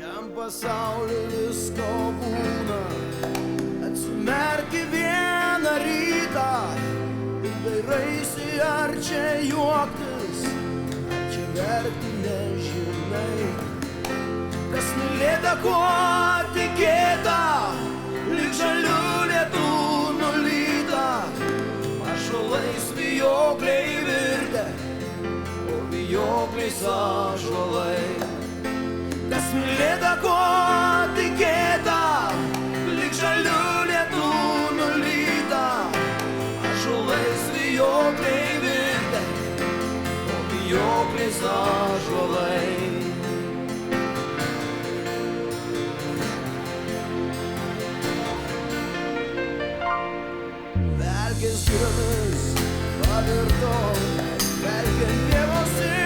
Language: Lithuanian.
Šiam pasauliu visko būna, atsimerki vieną rytą ir dairaisi, ar čia juoktis, ar čia verkti, nežinai. Kas mylėta, kuo tikėta, lyg žalių lietų nulyta, ąžuolais vijokliai virtę, o vijokliais ąžuolai. Kas mylėta, kuo tikėta, lyg žalių lietų nulyta, ąžuolais vijokliai virtę, o vijokliais ąžuolai. Verkės giriomis pavirto, verkiant pievose